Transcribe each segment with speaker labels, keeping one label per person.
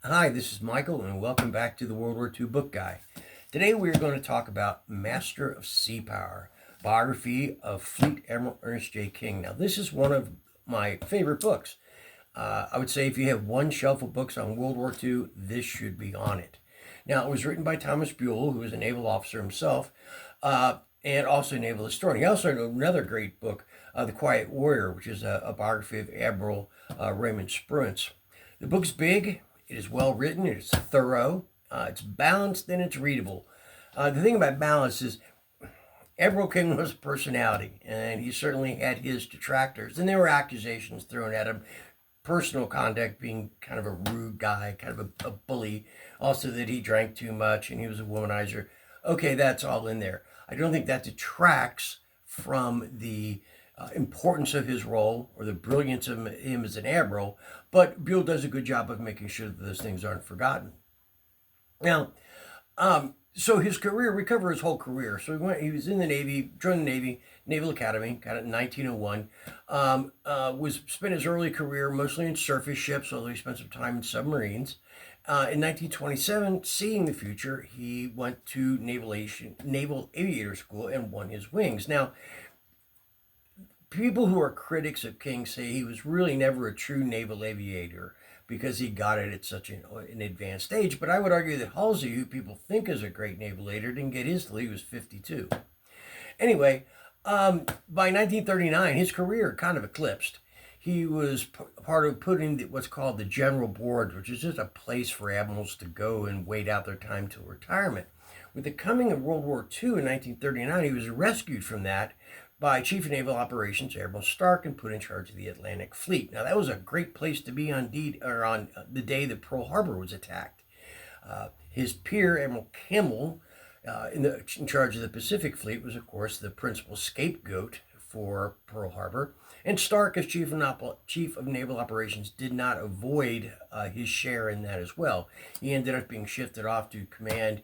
Speaker 1: Hi, this is Michael, and welcome back to the World War II Book Guy. Today we are going to talk about Master of Sea Power, Biography of Fleet Admiral Ernest J. King. Now, this is one of my favorite books. I would say if you have one shelf of books on World War II, this should be on it. Now, it was written by Thomas Buell, who was a naval officer himself, and also a naval historian. He also wrote another great book, The Quiet Warrior, which is a biography of Admiral Raymond Spruance. The book's big, it is well written, it's thorough, it's balanced, and it's readable. The thing about balance is Admiral King was a personality, and he certainly had his detractors, and there were accusations thrown at him. Personal conduct, being kind of a rude guy, kind of a bully, also that he drank too much and he was a womanizer. Okay, that's all in there. I don't think that detracts from the importance of his role or the brilliance of him as an admiral, but Buell does a good job of making sure that those things aren't forgotten. Now, so his career, we cover his whole career. So he was in the Navy, joined the Navy, Naval Academy, got it in 1901. Was spent his early career mostly in surface ships, although he spent some time in submarines. In 1927, seeing the future, he went to Naval Aviator School and won his wings. Now, people who are critics of King say he was really never a true naval aviator because he got it at such an advanced age. But I would argue that Halsey, who people think is a great naval aviator, didn't get his till he was 52. Anyway, by 1939, his career kind of eclipsed. He was part of putting what's called the General Board, which is just a place for admirals to go and wait out their time till retirement. With the coming of World War II in 1939, he was rescued from that by Chief of Naval Operations Admiral Stark and put in charge of the Atlantic Fleet. Now, that was a great place to be on the day that Pearl Harbor was attacked. His peer, Admiral Kimmel, in charge of the Pacific Fleet, was, of course, the principal scapegoat for Pearl Harbor. And Stark, as Chief of Naval Operations, did not avoid his share in that as well. He ended up being shifted off to command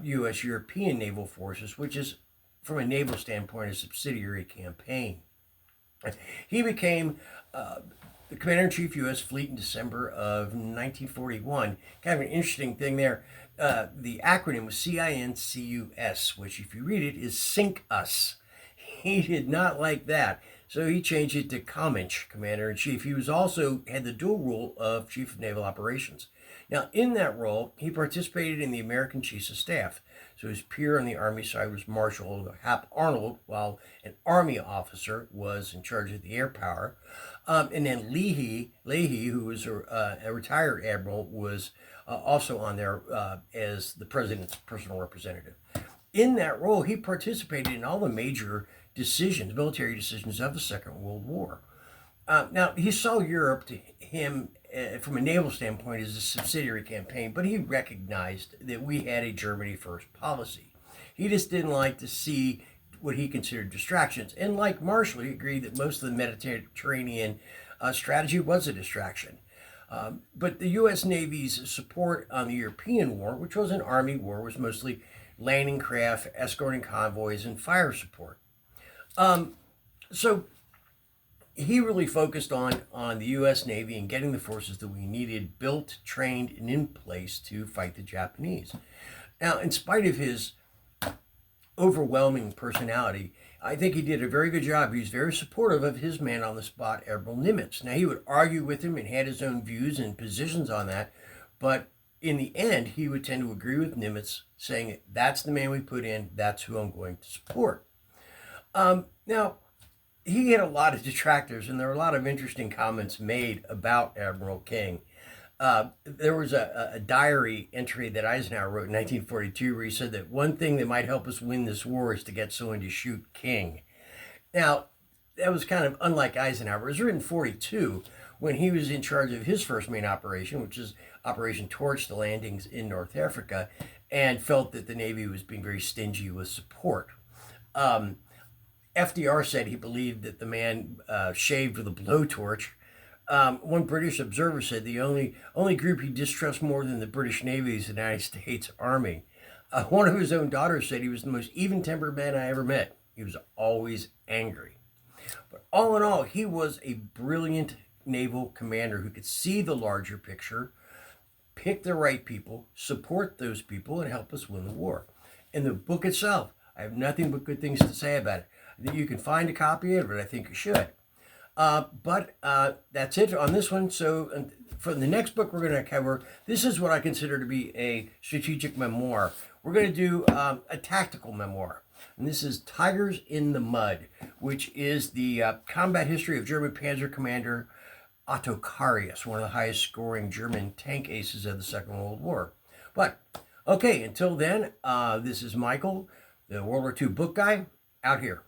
Speaker 1: U.S. European naval forces, which is, from a naval standpoint, a subsidiary campaign. He became the Commander-in-Chief U.S. Fleet in December of 1941. Kind of an interesting thing there. The acronym was CINCUS, which, if you read it, is Sink Us. He did not like that, so he changed it to COMINCH, Commander-in-Chief. He was also had the dual role of Chief of Naval Operations. Now, in that role, he participated in the American Chiefs of Staff. So his peer on the Army side was Marshal Hap Arnold, while an Army officer was in charge of the air power. And then Leahy, who was a retired admiral, was also on there as the president's personal representative. In that role, he participated in all the major decisions, military decisions of the Second World War. Now, he saw Europe to him from a naval standpoint as a subsidiary campaign, but he recognized that we had a Germany first policy. He just didn't like to see what he considered distractions. And like Marshall, he agreed that most of the Mediterranean strategy was a distraction. But the U.S. Navy's support on the European war, which was an Army war, was mostly landing craft, escorting convoys, and fire support. So he really focused on the U.S. Navy and getting the forces that we needed built, trained, and in place to fight the Japanese. Now, in spite of his overwhelming personality, I think he did a very good job. He was very supportive of his man on the spot, Admiral Nimitz. Now, he would argue with him and had his own views and positions on that, but in the end, he would tend to agree with Nimitz, saying, that's the man we put in, that's who I'm going to support. Now, he had a lot of detractors, and there were a lot of interesting comments made about Admiral King. There was a diary entry that Eisenhower wrote in 1942 where he said that one thing that might help us win this war is to get someone to shoot King. Now, that was kind of unlike Eisenhower. It was written in 42 when he was in charge of his first main operation, which is Operation Torch, the landings in North Africa, and felt that the Navy was being very stingy with support. FDR said he believed that the man shaved with a blowtorch. One British observer said the only group he distrusts more than the British Navy is the United States Army. One of his own daughters said he was the most even-tempered man I ever met. He was always angry. But all in all, he was a brilliant naval commander who could see the larger picture, pick the right people, support those people, and help us win the war. And the book itself, I have nothing but good things to say about it. I think you can find a copy of it. I think you should. But that's it on this one. So for the next book we're going to cover, this is what I consider to be a strategic memoir. We're going to do a tactical memoir. And this is Tigers in the Mud, which is the combat history of German Panzer Commander Otto Karius, one of the highest scoring German tank aces of the Second World War. But, okay, until then, this is Michael, the World War II book guy, out here.